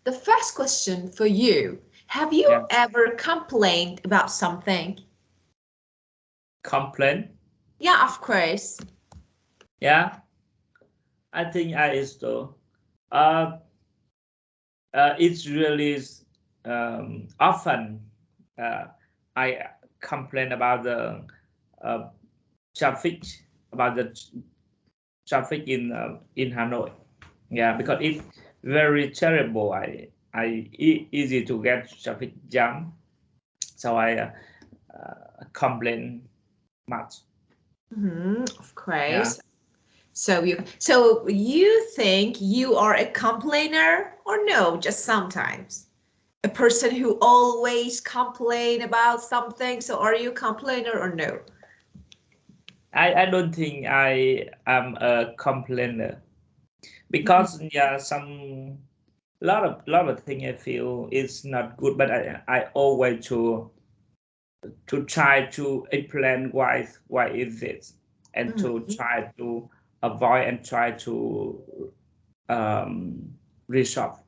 the first question for you. Have you ever complained about something? Complain? Yeah, of course. Yeah, I think I is though. It's really often I complain about the traffic, about the traffic in Hanoi. Yeah, because it's very terrible. Easy to get traffic jam, so I complain much. Of course. Yeah. So you think you are a complainer or no? Just sometimes. A person who always complain about something. So are you a complainer or no? I don't think I am a complainer because some lot of things I feel is not good, but I always to try to explain why is it, and to try to avoid and try to resolve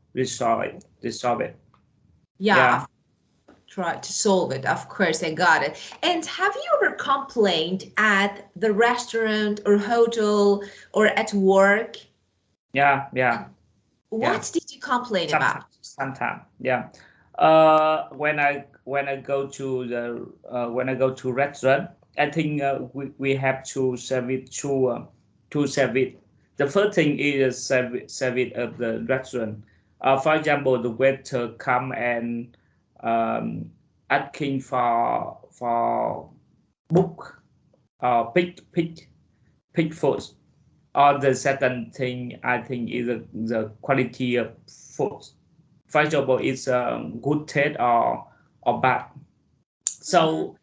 it. Yeah. Try to solve it. Of course, I got it. And have you ever complained at the restaurant or hotel or at work? Yeah. What did you complain about? Sometimes, yeah. When I go to the restaurant, I think we have to serve it. The first thing is serve it of the restaurant. For example, the waiter come and asking for book or pick food. Or the second thing I think is the quality of food. For example, it's good taste or bad. So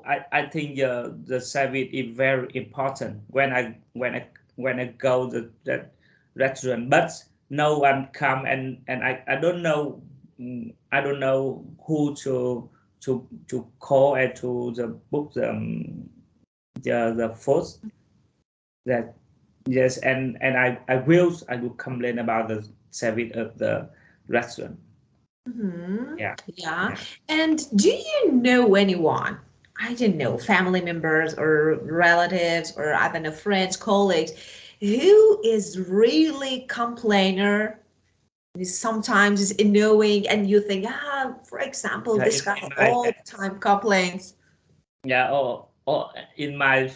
I think the service is very important when I go to the restaurant. But no one come and I don't know who to call and to the book the food that. Yes, and I will complain about the service of the restaurant. Yeah. And do you know anyone? I don't know, family members or relatives or I don't know, friends, colleagues, who is really complainer? Sometimes is annoying, and you think, for example, this guy all the time complains. Yeah, or in my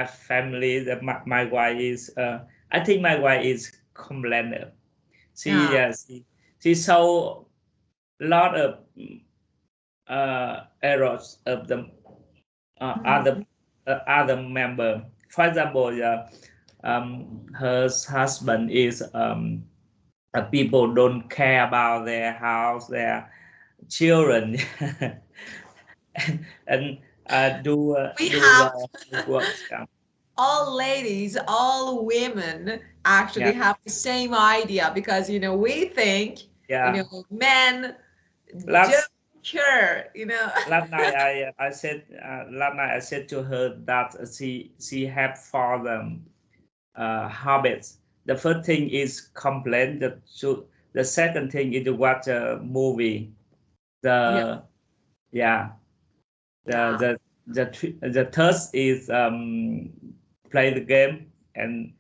family, my wife is I think my wife is complainer. She saw a lot of errors of the other member. For example, her husband is people don't care about their house, their children, and do work. All ladies, all women actually have the same idea, because we think men don't care. Last night I said to her that she have four habits. The first thing is complain. The second thing is to watch a movie. The third is play the game, and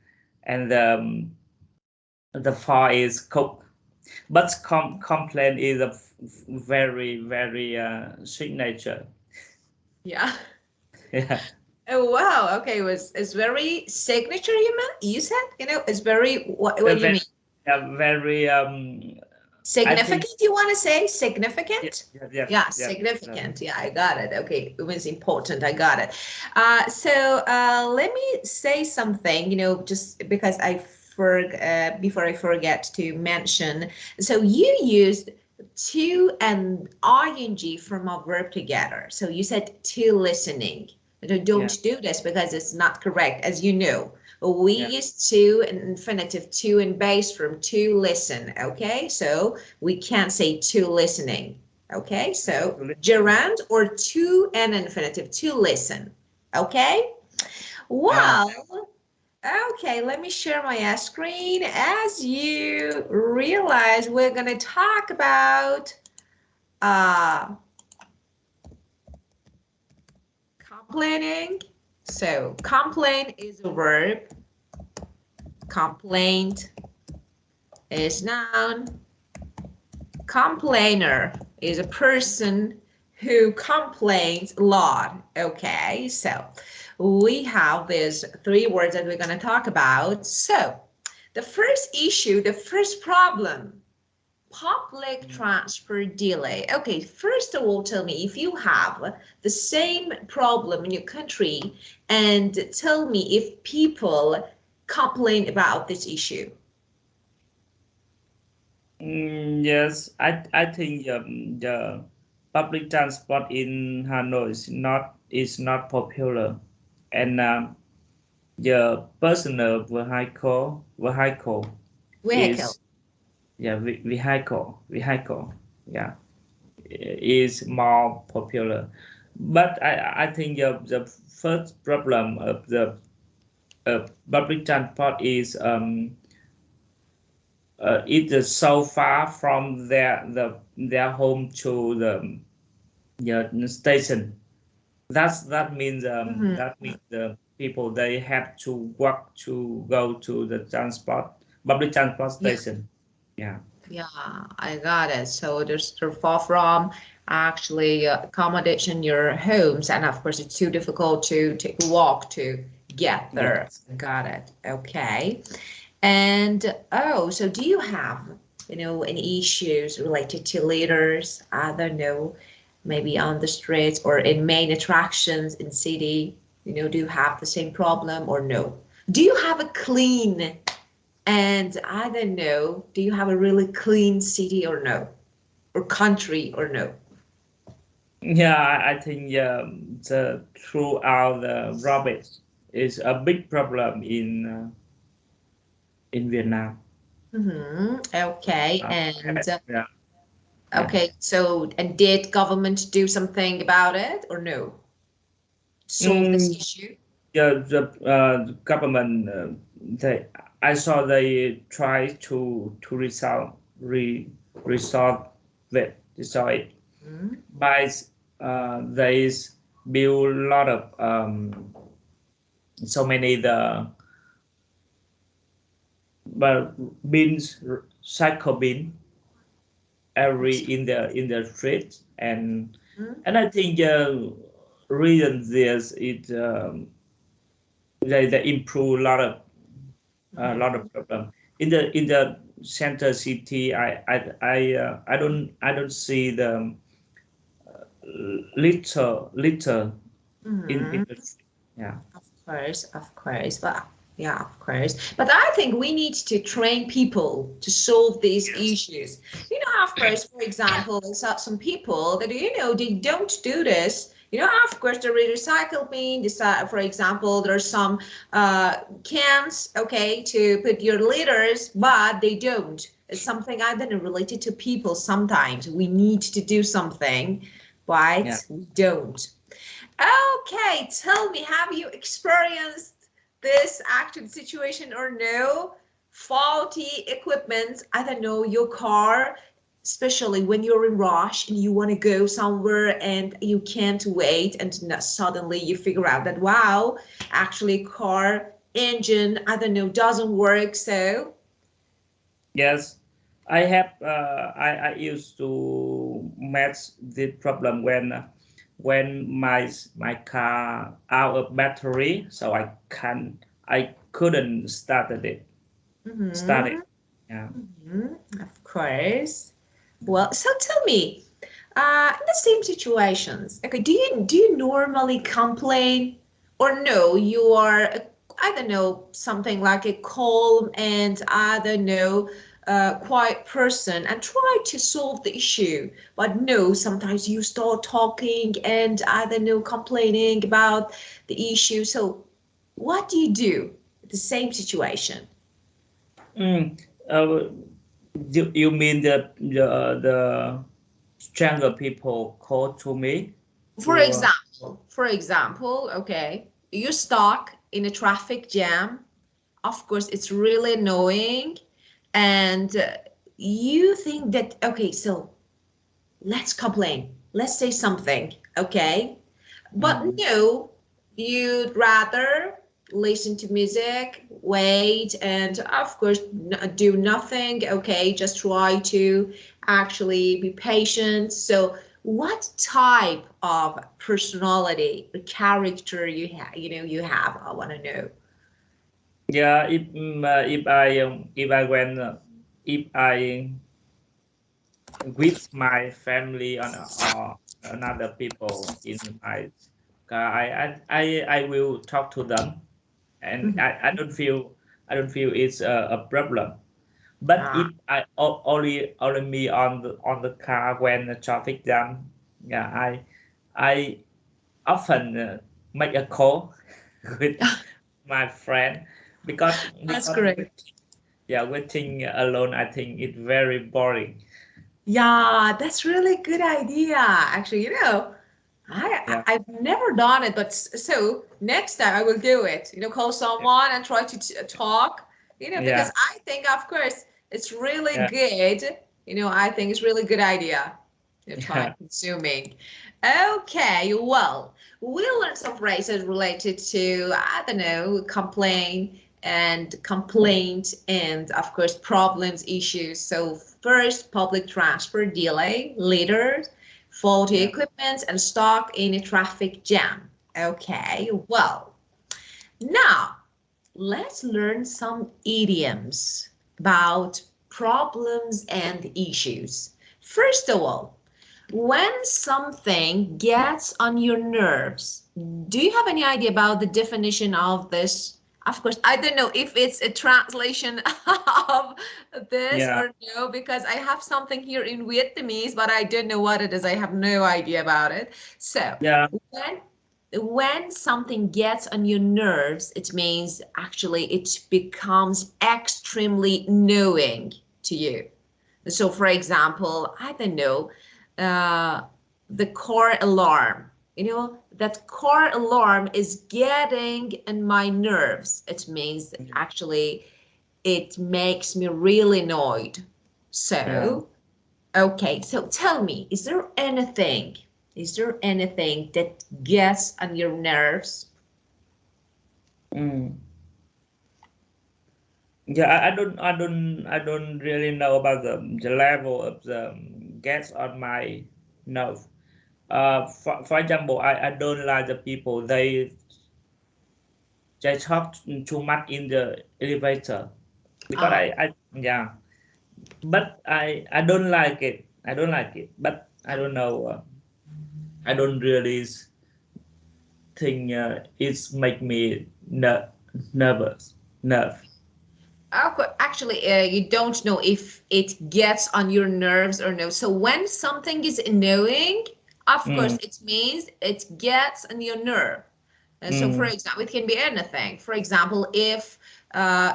the fourth is cook. But complaint is a very signature. Yeah. Oh wow. Okay, it's very signature. You said it's very what do you mean? Very significant. You want to say significant? Yeah, significant. Yeah, I got it. Okay, it was important. I got it. So let me say something. Just because before I forget to mention. So you used to and ing from a verb together. So you said to listening. Don't do this because it's not correct, as you know. We use to and infinitive to in base form to listen. Okay, so we can't say to listening. Okay, so gerund or to and infinitive to listen. Okay, well, Okay, let me share my screen. As you realize, we're going to talk about complaining. So complain is a verb. Complaint is noun. Complainer is a person who complains a lot. Okay, so we have these three words that we're going to talk about. So the first issue, the first problem, public transport delay. Okay, first of all, tell me if you have the same problem in your country, and tell me if people complain about this issue. Yes, I think the public transport in Hanoi is not popular, and the personal vehicle Vehicle. is vehicle yeah is more popular. But I think the first problem of the public transport is it is so far from their home to the station. That means the people they have to walk to go to the public transport station. Yeah. Yeah, I got it. So they're far from actually accommodation your homes, and of course it's too difficult to take a walk to get there. Yes. Got it. Okay. And oh, so do you have, any issues related to leaders? I don't know, maybe on the streets or in main attractions in city, do you have the same problem or no? Do you have a clean, and I don't know, do you have a really clean city or no? Or country or no? Yeah, I think the throughout the rubbish is a big problem in Vietnam. Okay, and Yeah. okay, so and did government do something about it or no? Solve this issue? The government I saw they try to resolve it by they build a lot of so many but bins cycle bin every in the street, and I think reason this it they improve a lot of problem in the center city. I don't see the litter in the street. Yeah. Of course, but yeah, of course. But I think we need to train people to solve these issues. Of course, for example, some people that, they don't do this. Of course, the recycle bin, for example, there's some cans, okay, to put your litters, but they don't. It's something I don't know related to people. Sometimes we need to do something, but Yeah. we don't. Okay, tell me, have you experienced this actual situation or no? Faulty equipment, I don't know, your car, especially when you're in rush and you want to go somewhere and you can't wait, and suddenly you figure out that, wow, actually car engine, I don't know, doesn't work. So Yes, I have. I used to match the problem when my car out of battery, so I couldn't start it. Yeah. Of course. Well, so tell me, in the same situations, okay, do you normally complain or no? You are, I don't know, something like a calm and I don't know, quiet person and try to solve the issue. But no, sometimes you start talking and I don't know, complaining about the issue. So what do you do in the same situation? Mm, uh, you mean the stronger people call to me For to example, okay, you're stuck in a traffic jam of course, it's really annoying, and you think that, okay, so let's complain, let's say something, okay? But no, you'd rather listen to music, wait, and of course do nothing, okay? Just try to actually be patient. So what type of personality or character you have, you have, I want to know. Yeah, if I with my family or another people in my car, I will talk to them, and I don't feel it's a problem. But if only me on the car when the traffic jam, yeah, I often make a call with my friend, because That's great. waiting alone, I think it's very boring. Yeah, that's really good idea. Actually, Yeah, I've never done it, but so next time I will do it. Call someone and try to talk. yeah, Because I think, of course, it's really yeah, good. I think it's really good idea. Time yeah, consuming. Okay, well, we'll learn some phrases related to, I don't know, complaint and of course problems, issues. So first, public transport delay, later, faulty yeah. equipment and stuck in a traffic jam. Okay, well, now let's learn some idioms about problems and issues. First of all, when something gets on your nerves, do you have any idea about the definition of this? Of course, I don't know if it's a translation of this Yeah, or no, because I have something here in Vietnamese, but I don't know what it is. I have no idea about it. So, yeah, when when something gets on your nerves, it means actually it becomes extremely annoying to you. So, for example, I don't know, uh, the car alarm. That car alarm is getting on my nerves. It means actually it makes me really annoyed. yeah. So, okay, so tell me, is there anything that gets on your nerves? Mm. Yeah, I don't really know about the level of the gas on my nerve. For example, I don't like the people they talk too much in the elevator, because Ah, I yeah, but I don't like it. I don't like it, but I don't know. I don't really think it's make me nervous. Nerve. okay, actually, you don't know if it gets on your nerves or no. So when something is annoying, of course, Mm, it means it gets on your nerve. And so, for mm, example, it can be anything. For example, if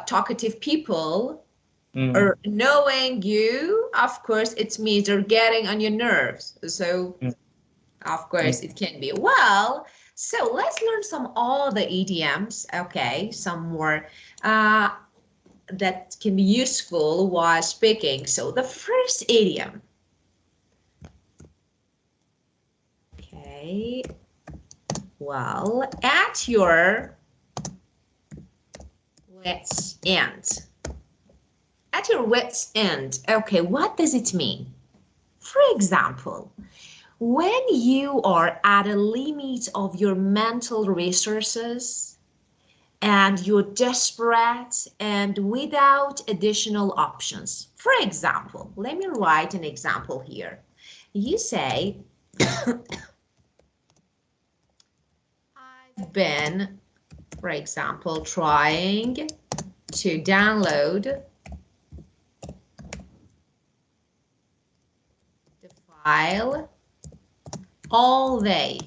talkative people mm, are knowing you, of course, it means they're getting on your nerves. So, mm, of mm. course, it can be. Well, so let's learn some other idioms. Okay, some more. Uh, that can be useful while speaking. So the first idiom, okay, well, at your wit's end. At your wit's end, okay, what does it mean? For example, when you are at a limit of your mental resources and you're desperate and without additional options. For example, let me write an example here. You say, I've been, for example, trying to download the file all day.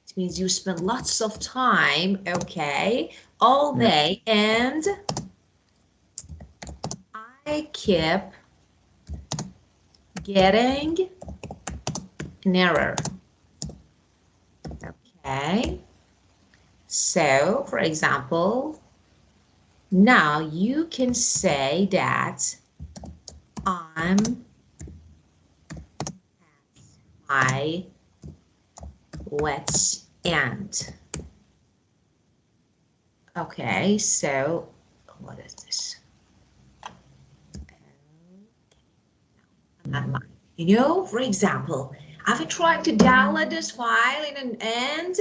It means you spend lots of time, okay, all Yeah, day, and I keep getting an error. Okay, so for example, Now you can say that I'm at my wet's end. Okay, so what is this? You know, for example, I've been trying to download this file and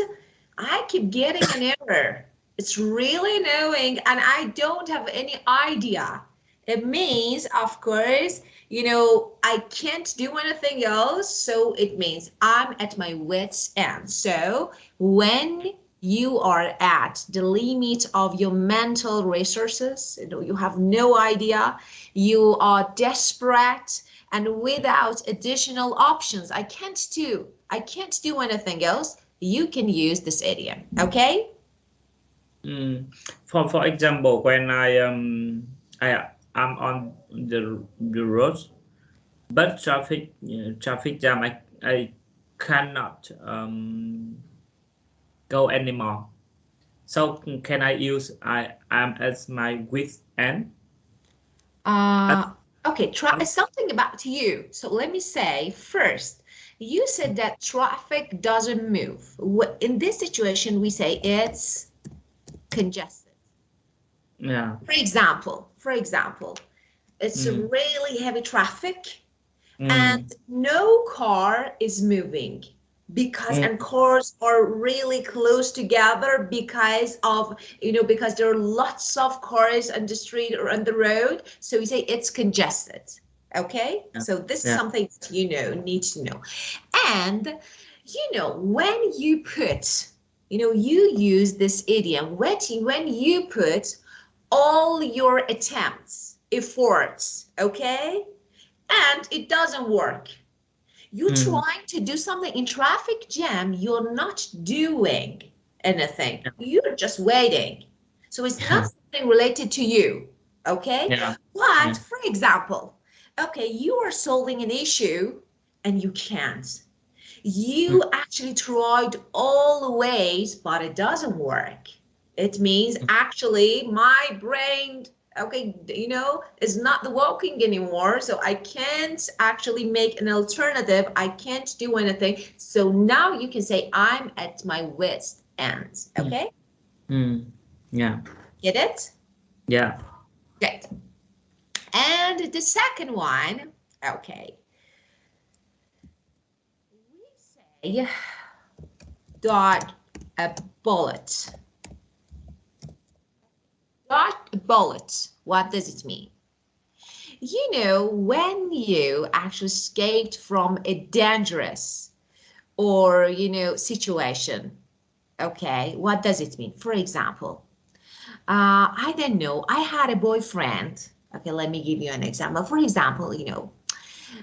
I keep getting an error. It's really annoying and I don't have any idea. It means, of course, you know, I can't do anything else. So it means I'm at my wit's end. So when you are at the limit of your mental resources, you know, you have no idea, you are desperate, and without additional options, I can't do anything else, you can use this idiom, okay? For example, when I am on the road, but traffic jam, I cannot go anymore. So can I use I am as my wit's end? Okay, try something about you. So let me say first, you said that traffic doesn't move. In this situation, we say it's congested. Yeah. For example, it's really heavy traffic and no car is moving because and cars are really close together because of, you know, because there are lots of cars on the street or on the road, so we say it's congested. Okay, so this is something that you know need to know. And you know, when you put, you know, you use this idiom when you put all your attempts, efforts, okay, and it doesn't work. You're trying to do something in traffic jam, you're not doing anything. You're just waiting. So it's not something related to you, okay? But for example, okay, you are solving an issue and you can't. You actually tried all the ways, but it doesn't work. It means actually my brain, okay, you know, is not working anymore. So I can't actually make an alternative. I can't do anything. So now you can say I'm at my wit's end. Okay? Yeah. Get it? Yeah. Great. And the second one, okay. We say dot a bullet. Dot a bullet. What does it mean? You know, when you actually escaped from a dangerous or, you know, situation, okay, what does it mean? For example, I don't know, I had a boyfriend. Okay, let me give you an example. For example, you know,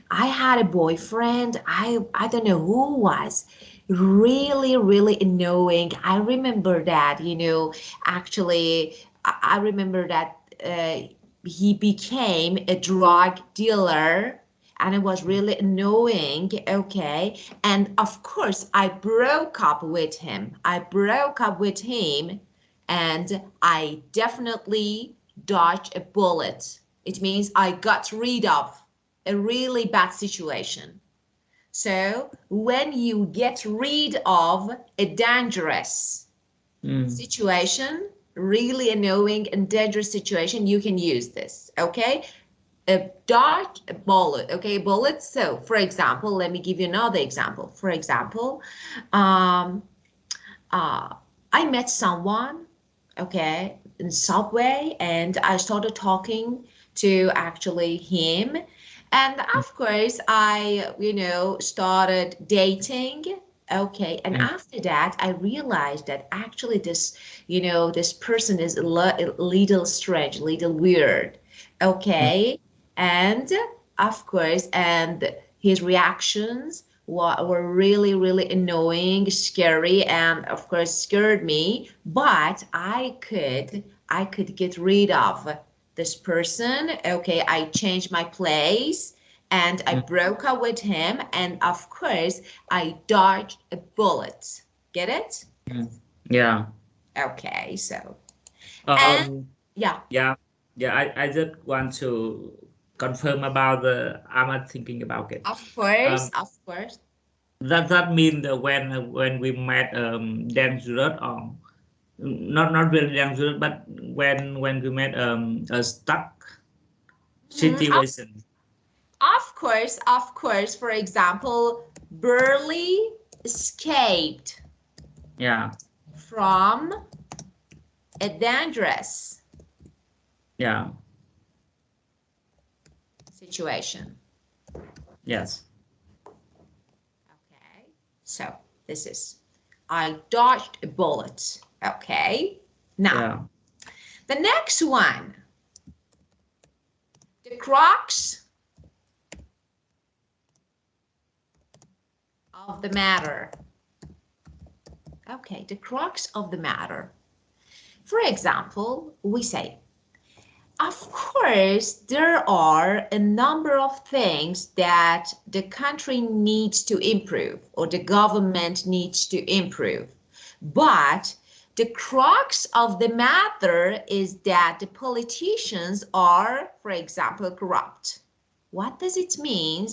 I had a boyfriend. I don't know who was really annoying. I remember that, you know, actually, I remember that he became a drug dealer and it was really annoying. Okay. And of course, I broke up with him. And I definitely dodged a bullet. It means I got rid of a really bad situation. So when you get rid of a dangerous situation, really annoying and dangerous situation, you can use this, okay? A dart, a bullet, okay, bullet. So for example, let me give you another example. For example, I met someone, okay, in subway, and I started talking to actually him. And of course, I, you know, started dating. Okay. And after that, I realized that actually this, you know, this person is a little strange, a little weird. Okay. And of course, and his reactions were really annoying, scary, and of course scared me. But I could get rid of this person. Okay, I changed my place and I broke up with him, and of course I dodged a bullet. Get it? Yeah. Okay, so and Um. Yeah. Yeah, I just want to confirm about the. I'm thinking about it. Of course, Um, of course. that means that when we met dangerous or not really dangerous, but when we met a stuck Mhm. situation. Of course, of course. For example, Burley escaped Yeah, from a dangerous yeah, situation. yes, Okay, so this is, I dodged a bullet. Okay, now yeah, the next one, the crux of the matter. Okay, the crux of the matter. For example, we say, of course, there are a number of things that the country needs to improve or the government needs to improve. But the crux of the matter is that the politicians are, for example, corrupt. What does it mean?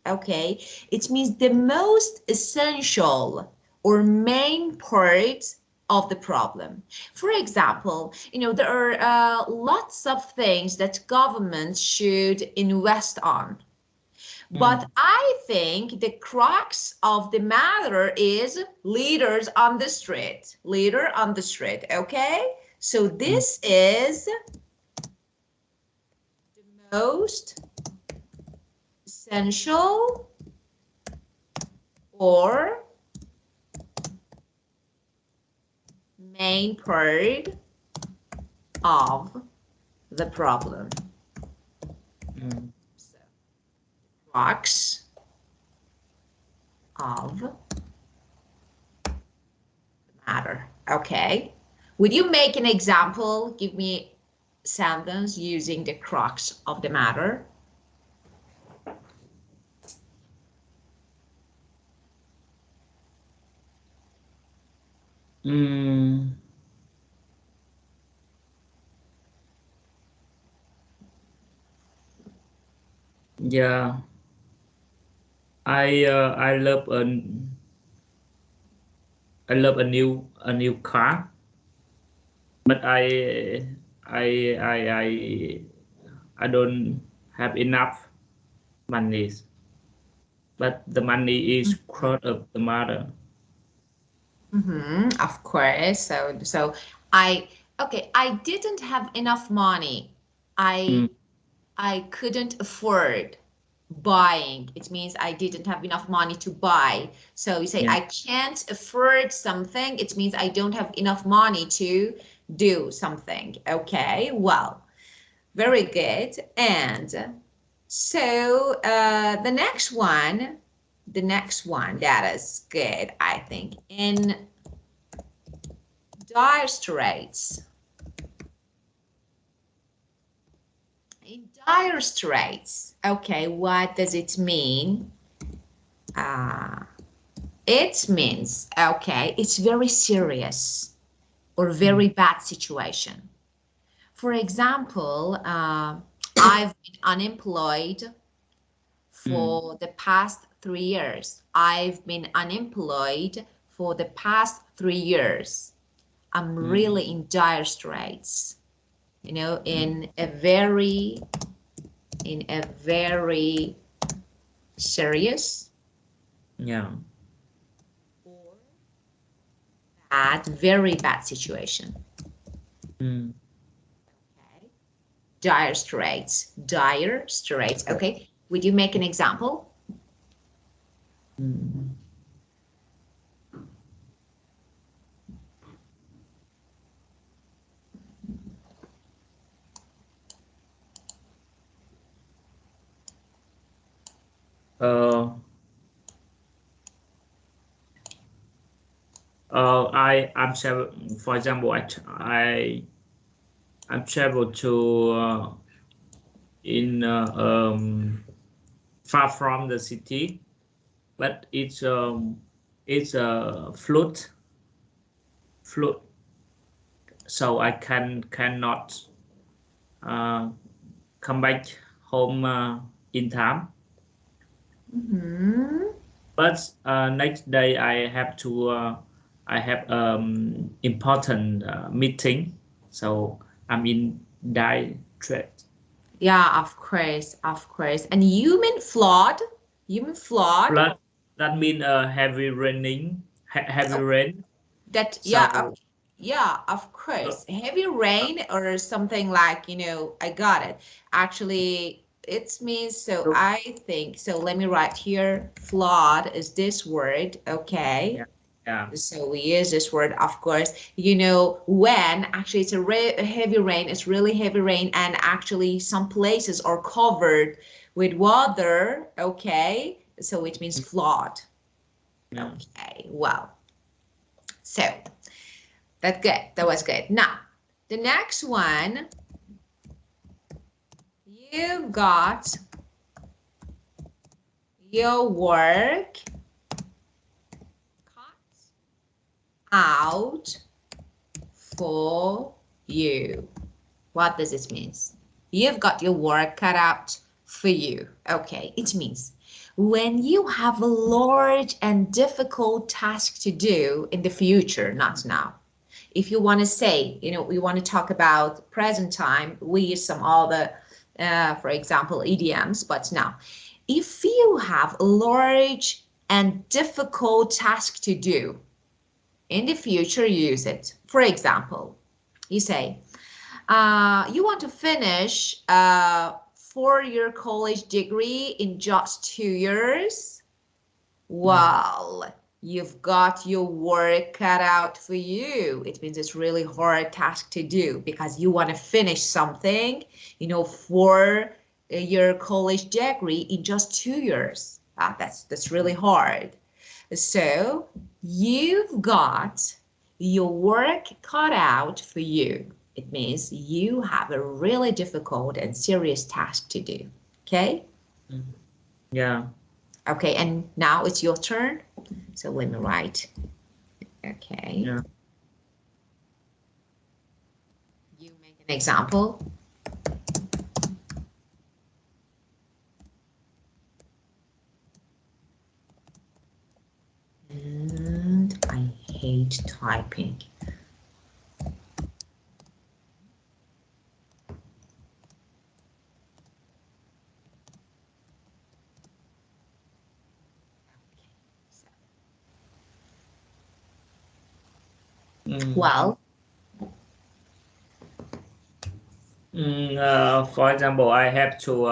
Okay, it means the most essential or main part of the problem. For example, there are lots of things that governments should invest on. But I think the crux of the matter is leaders on the street. Leader on the street, okay? So this is the most essential or main part of the problem. So, crux of the matter. Okay. Would you make an example? Give me a sentence using the crux of the matter. yeah. I love a new car, but I I I I don't have enough money, but the money is crowd of the matter. Of course. So I, okay, I didn't have enough money. Mm, I couldn't afford buying. It means I didn't have enough money to buy. So you say yeah, I can't afford something. It means I don't have enough money to do something. Okay, well, very good. And so the next one that is good, I think, in dire straits. In dire straits. Okay, what does it mean? Uh, it means, okay, it's very serious or very bad situation. For example, I've been unemployed for the past 3 years. I've been unemployed for the past 3 years. I'm really in dire straits, in a very serious yeah, or bad, very bad situation. Okay. Dire straits. Okay. Would you make an example? uh, I'm travel. For example, I'm travel to in far from the city, but it's a flood, so I cannot come back home in time. But next day I have to I have important meeting, so I'm in dire dread. Yeah, of course, of course. And you mean flood? You mean flood? Flood, that means heavy raining, heavy So rain. that, So yeah, of course. Heavy rain or something like, I got it. Actually, it means, so I think, so let me write here, flood is this word, okay? yeah, yeah, So we use this word, of course, when actually it's a heavy rain, it's really heavy rain, and actually some places are covered with water, okay? So it means flood. yeah. Okay, well, so that's good. That was good. Now, the next one, you got your work cut out for you. What does it mean? You've got your work cut out for you. Okay, it means when you have a large and difficult task to do in the future, not now. If you want to say, we want to talk about present time, we use some other, for example, idioms, but now, if you have a large and difficult task to do in the future, use it. For example, you say, you want to finish a 4-year college degree in just 2 years? Well, you've got your work cut out for you. It means it's really hard task to do because you want to finish something, for your college degree in just 2 years. That's really hard. So you've got your work cut out for you. It means you have a really difficult and serious task to do. Okay? Yeah. Okay, and now it's your turn. So let me write. Okay. Yeah. You make an example. And I hate typing. Well, for example, I have to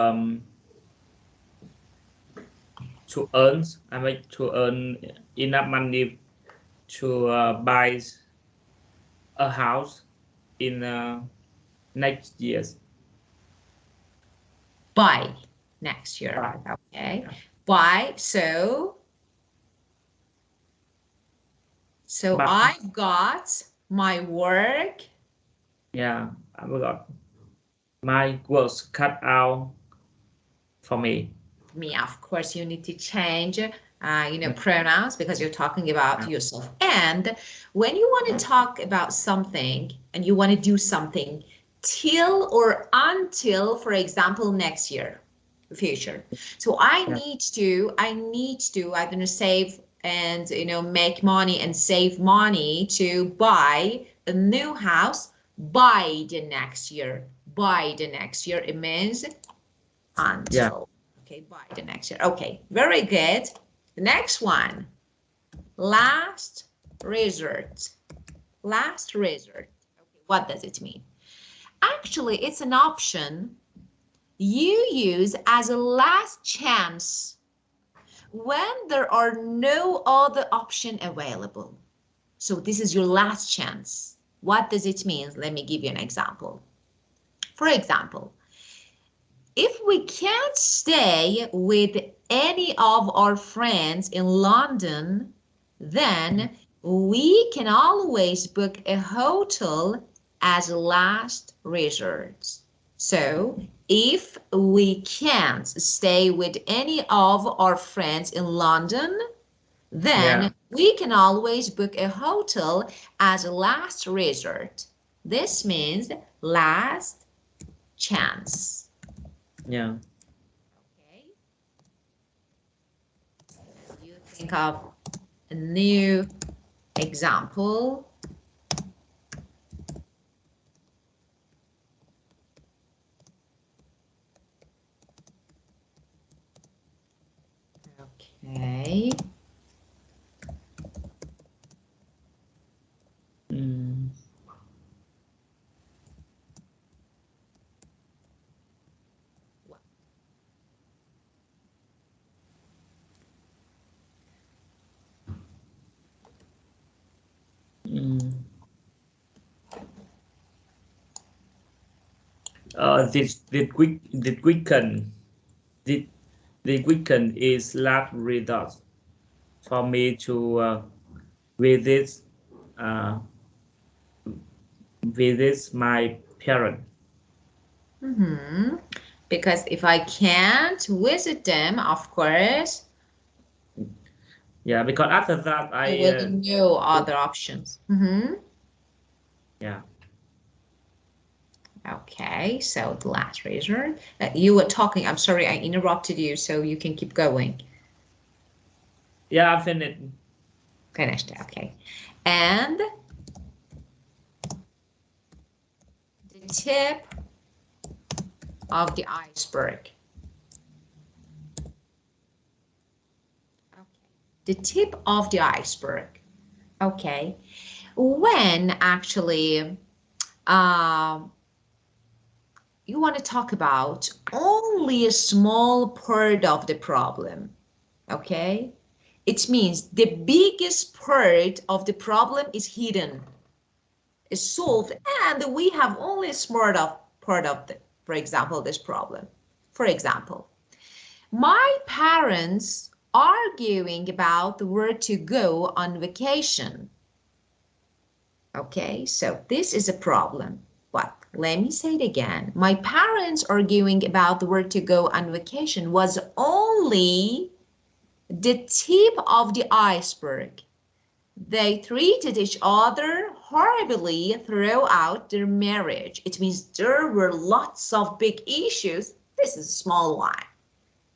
earn. I make to earn enough money to buy a house in next years. by next year. By. Okay. By, so But I've got my work. yeah, I got my works cut out for me. Me, of course, you need to change, pronouns because you're talking about yourself. And when you want to talk about something and you want to do something till or until, for example, next year, future. So I need to, I'm going to save and, make money and save money to buy a new house by the next year. By the next year, it means until. Okay, by the next year. Okay, very good. The next one, last resort. Last resort. Okay, what does it mean? Actually, it's an option you use as a last chance when there are no other option available. So this is your last chance. What does it mean? Let me give you an example. For example, if we can't stay with any of our friends in London, then we can always book a hotel as a last resort. So if we can't stay with any of our friends in London, then we can always book a hotel as a last resort. This means last chance. Yeah. Okay. You think of a new example. Okay. The weekend is last resort for me to visit uh, visit my parents. Because if I can't visit them, of course, Yeah, because after that there will be no other options. Yeah. Okay, so the last resort. You were talking. I'm sorry, I interrupted you, so you can keep going. Yeah, I finished. Finished. Okay, and the tip of the iceberg. Okay, the tip of the iceberg. Okay, when actually you want to talk about only a small part of the problem, okay? It means the biggest part of the problem is hidden, is solved, and we have only a small part of the, for example, this problem. For example, my parents arguing about where to go on vacation. Okay, so this is a problem. But let me say it again. My parents arguing about where to go on vacation was only the tip of the iceberg. They treated each other horribly throughout their marriage. It means there were lots of big issues. This is a small one,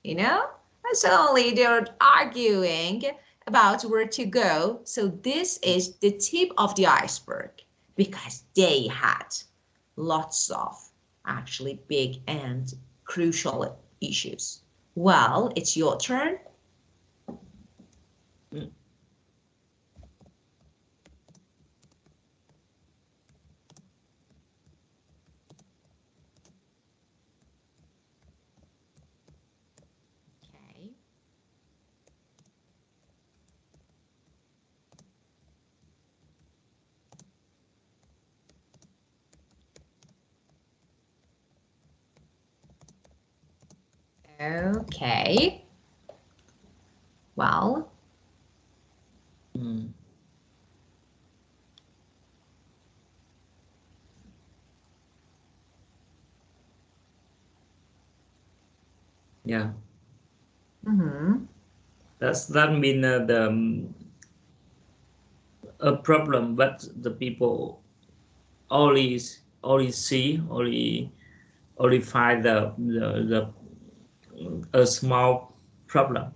you know? And suddenly they're arguing about where to go. So this is the tip of the iceberg because they had lots of actually big and crucial issues. Well, it's your turn. Okay. Okay. Well, Yeah. mm-hmm. That mean the a problem, but the people only see only find the a small problem.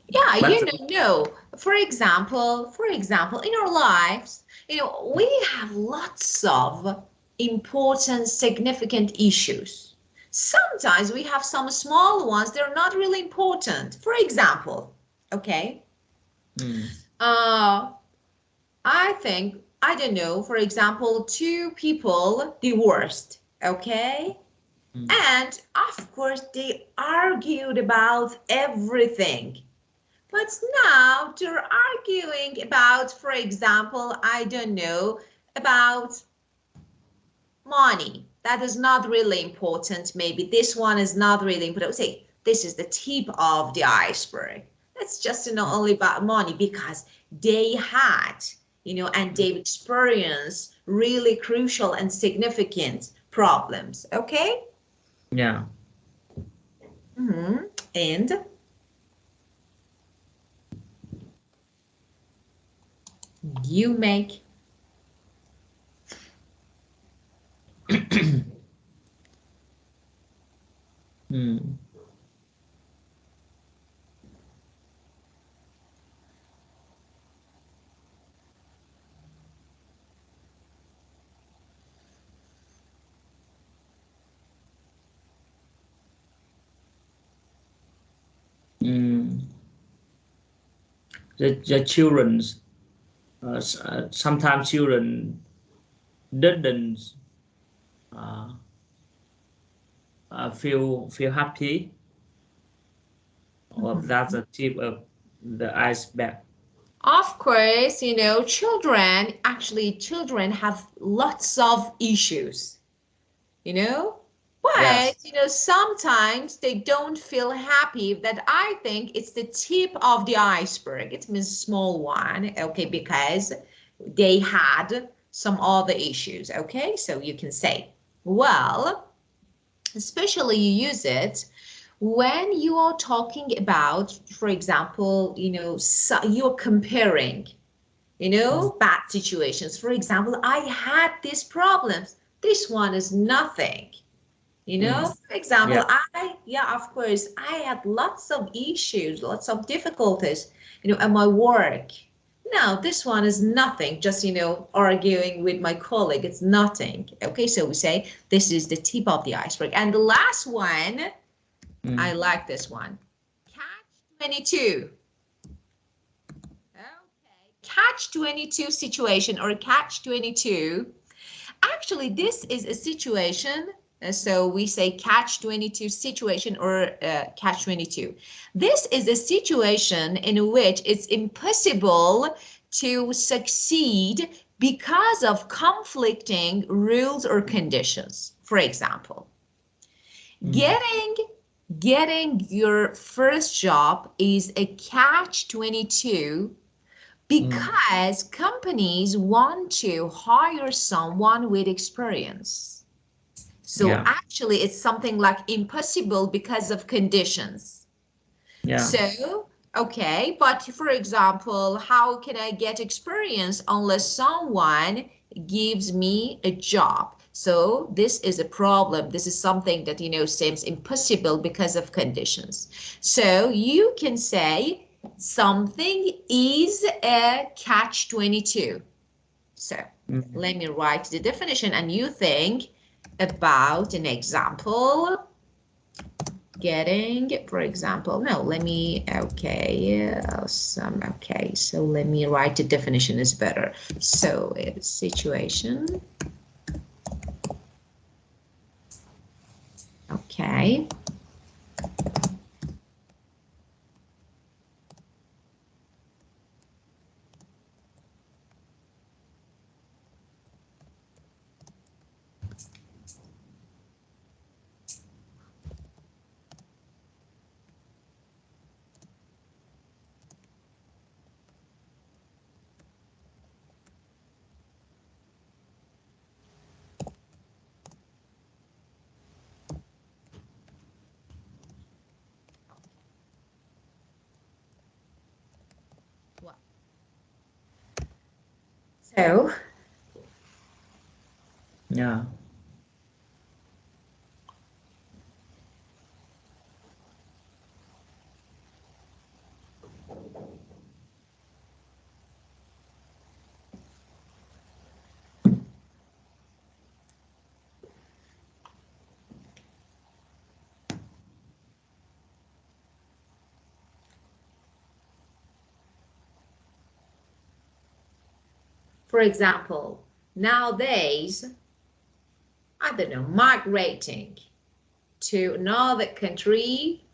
Yeah, But no. For example, in our lives, we have lots of important, significant issues. Sometimes we have some small ones, they're not really important. For example, okay, I think, I don't know, for example, two people divorced, okay? And of course, they argued about everything. But now they're arguing about, for example, I don't know, about money. That is not really important. Maybe this one is not really important. Say, this is the tip of the iceberg. That's just not only about money because they had, and they've experienced really crucial and significant problems. Okay? yeah. And you make Mm. Mm. The children's sometimes children didn't uh, feel happy, or that's the tip of the iceberg. Of course, you know, children have lots of issues, you know, but, Yes. you know, sometimes they don't feel happy. That I think it's the tip of the iceberg. It means small one, okay, because they had some other issues, okay? So you can say, well, especially you use it when you are talking about, for example, you know, so you're comparing, you Mm. know, bad situations. For example, I had these problems. This one is nothing. You know, Mm. for example, Yeah. yeah, of course, I had lots of issues, lots of difficulties, you know, at my work. No, this one is nothing. Just, you know, arguing with my colleague, it's nothing. Okay, so we say this is the tip of the iceberg. And the last one, I Mm. like this one. Catch 22. Okay, catch 22 situation or catch 22. Actually, this is a situation. So we say catch 22 situation or catch 22. This is a situation in which it's impossible to succeed because of conflicting rules or conditions. For example, Mm. getting your first job is a catch 22 Mm. because companies want to hire someone with experience. So Yeah. actually, it's something like impossible because of conditions. Yeah. So, okay, but for example, how can I get experience unless someone gives me a job? So this is a problem. This is something that, you know, seems impossible because of conditions. So you can say something is a catch-22. So Mm. let me write the definition and you think about an example. Getting, for example, no, let me, okay, okay, so let me write the definition is better. So situation, okay. Well, so Yeah. for example, nowadays, I don't know, migrating to another country,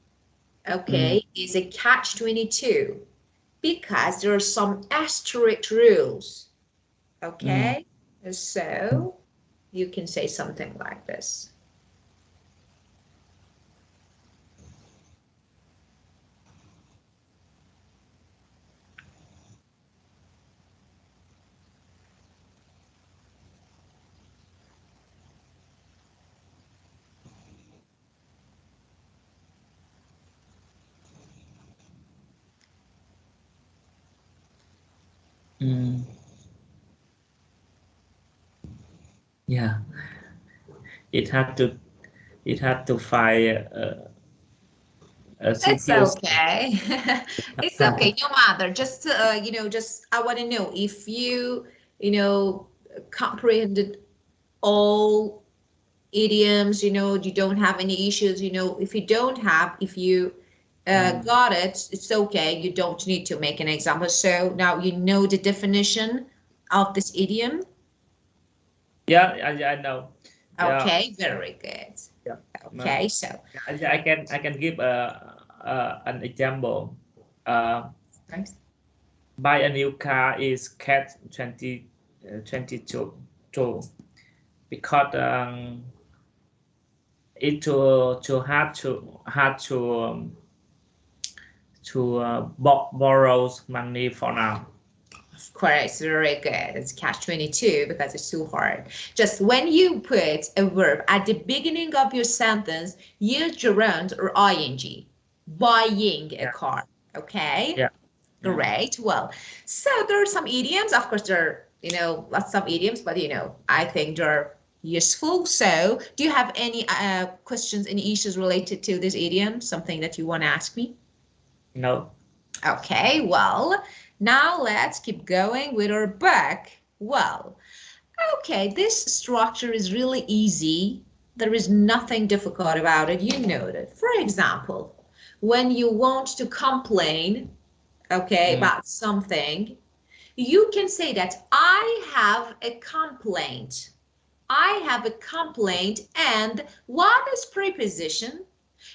Mm. okay, is a catch-22 because there are some strict rules, Mm. okay? So you can say something like this. Mm. Yeah. It had to it had to find It's okay. It's okay. No matter. Just just I want to know if you comprehended all idioms. You don't have any issues. If you don't have, if you got it, it's okay. You don't need to make an example. So now you know the definition of this idiom. Yeah, I know. Yeah. Okay, very good. Yeah. Okay, so I can give an example. thanks. Buy a new car is cat 2022 because it too hard to borrow money for now. Of course, very good. It's catch 22 because it's too hard. Just when you put a verb at the beginning of your sentence, use gerund or ing. Buying a car. Okay? Yeah. Great. Well, so there are some idioms. Of course, there are, lots of idioms, but, I think they're useful. So do you have any questions, any issues related to this idiom? Something that you want to ask me? No. Okay, well, now let's keep going with our book. Well, okay, this structure is really easy. There is nothing difficult about it. You know that. For example, when you want to complain, okay, about something, you can say that I have a complaint. I have a complaint. And what is preposition?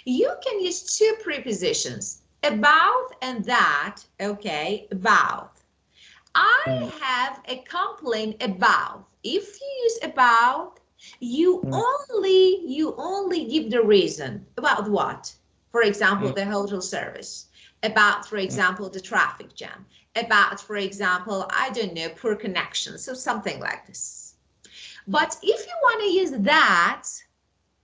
You can use two prepositions, about and that. Okay, about. I have a complaint about. If you use about, you only give the reason. About what? For example, the hotel service. About, for example, the traffic jam. About, for example, I don't know, poor connection. So something like this. But if you want to use that,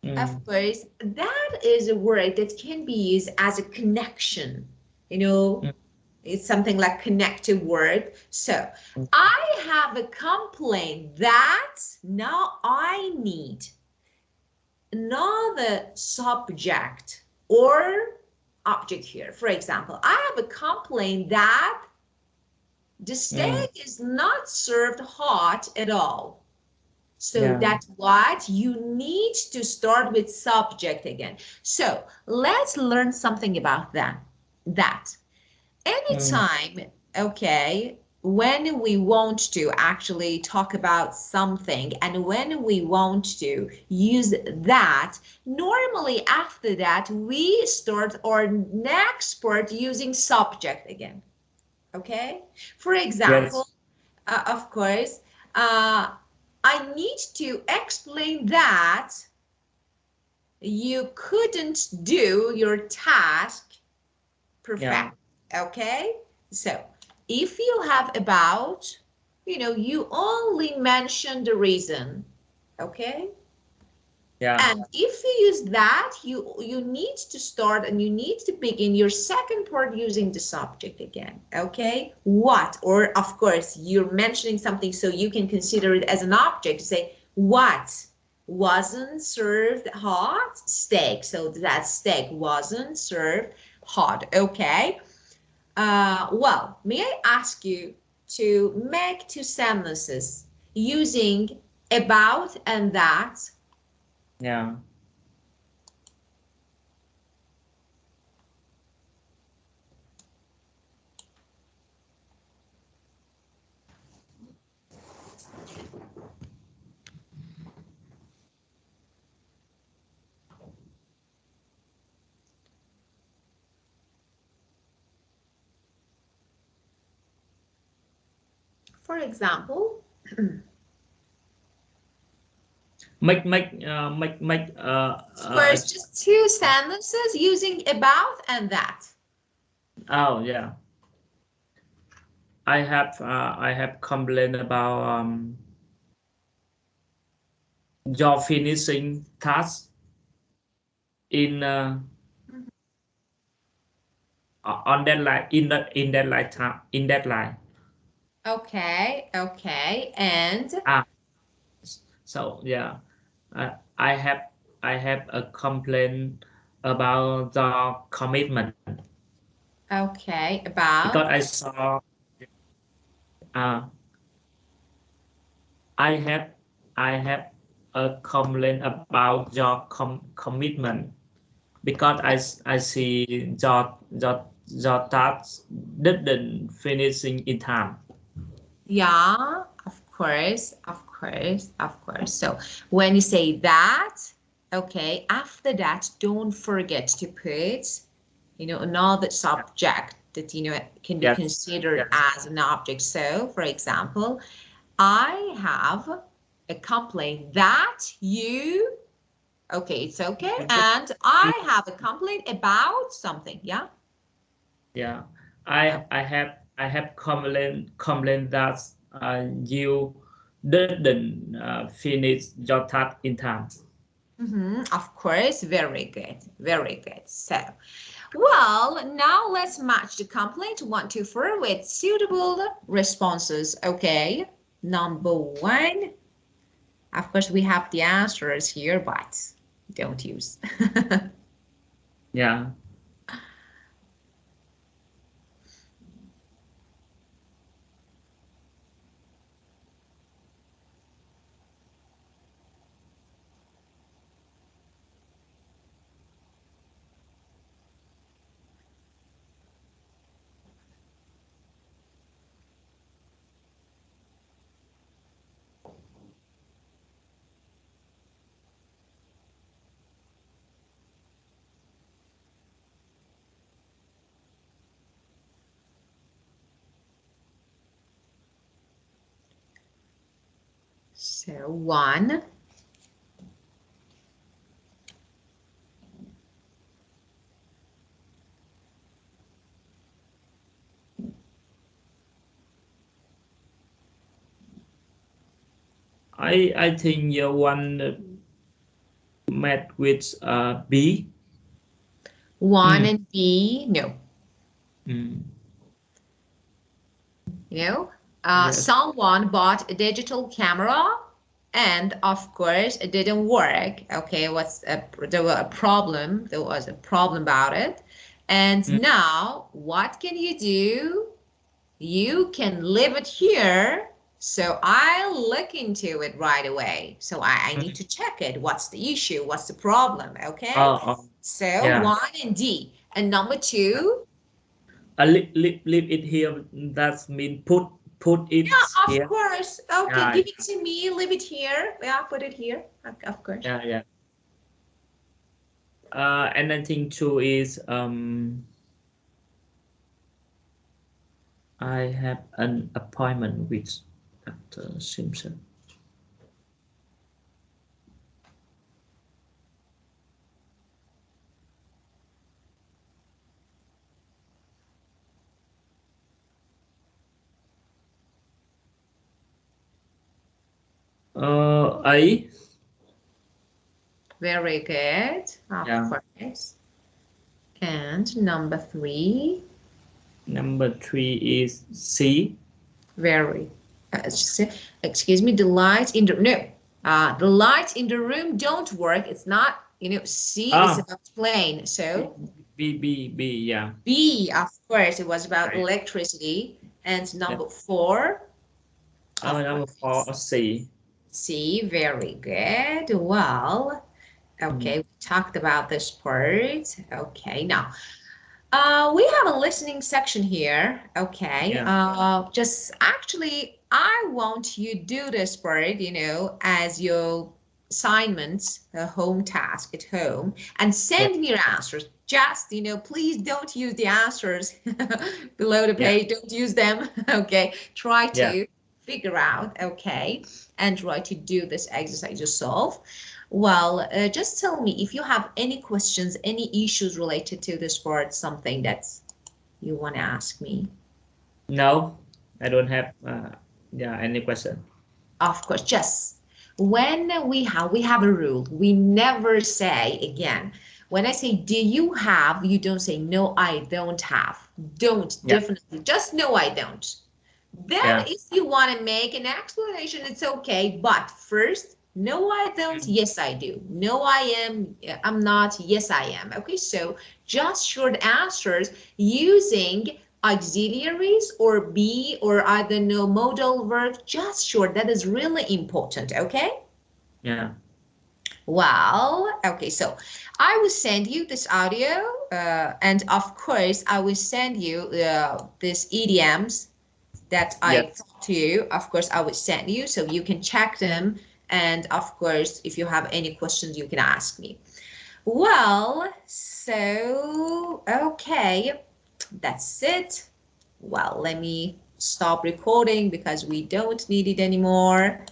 of course, that is a word that can be used as a connection. It's something like connective word. So I have a complaint that now I need another subject or object here. For example, I have a complaint that the steak is not served hot at all. So that's what you need to start with subject again. So let's learn something about that. Anytime, okay, when we want to actually talk about something and when we want to use that, normally after that, we start our next part using subject again, okay? For example, of course, I need to explain that you couldn't do your task perfect. Okay, so if you have about, you only mention the reason. Okay. And if you use that, you need to start and you need to begin your second part using the subject again. Okay, what? Or of course you're mentioning something so you can consider it as an object. Say what wasn't served hot? Steak. So that steak wasn't served hot. Okay. Well, may I ask you to make two sentences using about and that? Yeah. For example, first just two sentences using about and that. Oh yeah. I have complained about your finishing task in on deadline in deadline. Okay, and so yeah, I have a complaint about the commitment. Okay, Because about. I saw, uh, I have I have a complaint about your commitment because I see your task didn't finishing in time. Yeah, of course, of course, of course. So when you say that, okay, after that, don't forget to put, another subject that, can be Yes, considered yes, as an object. So, for example, I have a complaint that you, okay, it's okay. And I have a complaint about something. Yeah. yeah. Oh. I have complaint that you didn't finish your task in time. Of course, very good, very good. So, well, now let's match the complaint 1, 2, 4 with suitable responses. Okay, number 1. Of course, we have the answers here, but don't use. Yeah. So 1. I think you one met with B. 1 Mm. and B, no. Mm. You know, Yes. someone bought a digital camera and of course it didn't work. Okay, there was a problem. There was a problem about it. And Mm. now what can you do? You can leave it here. So I'll look into it right away. So I need Mm. to check it. What's the issue? What's the problem? Okay. Oh, So yeah. 1 and D. And number 2, Leave it here. That mean put it yeah, of here. course. Okay, Yeah, give it to me. Leave it here. Yeah, put it here. Of course. yeah, yeah. And I think two is I have an appointment with Dr. Simpson. A. Very good. Of Yeah. course. And number 3. Number three is C. Very. Excuse me. The lights in the no. The lights in the room don't work. It's not. C is Ah, about plane. So B. Yeah. B, of course, it was about Right. electricity. And Yeah. number 4, of Number four, course, C. C. Very good. Well, Mm. okay, we talked about this part. Okay, now we have a listening section here. Okay, Yeah. just actually, I want you do this part, as your assignments, a home task at home, and Yeah. send me your answers. Just, please don't use the answers below the Yeah. page. Don't use them. Okay, try Yeah. to figure out. Okay, and try to do this exercise yourself. Well, just tell me if you have any questions, any issues related to this part, something that you want to ask me. No, I don't have yeah, any question. Of course, just when we have a rule, we never say again. When I say, do you have, you don't say, no, I don't have. Don't, Yeah. definitely. Just no, I don't. Then Yeah. if you want to make an explanation, it's okay. But first, No, I don't. Yes, I do. No, I am. I'm not. Yes, I am. Okay, so just short answers using auxiliaries or be or I don't know modal verb. Just short. That is really important. Okay. Yeah. Well, okay, so I will send you this audio, and of course, I will send you these idioms that I Yes. taught to you. Of course, I will send you so you can check them. And of course, if you have any questions, you can ask me. Well, so, okay, that's it. Well, let me stop recording because we don't need it anymore.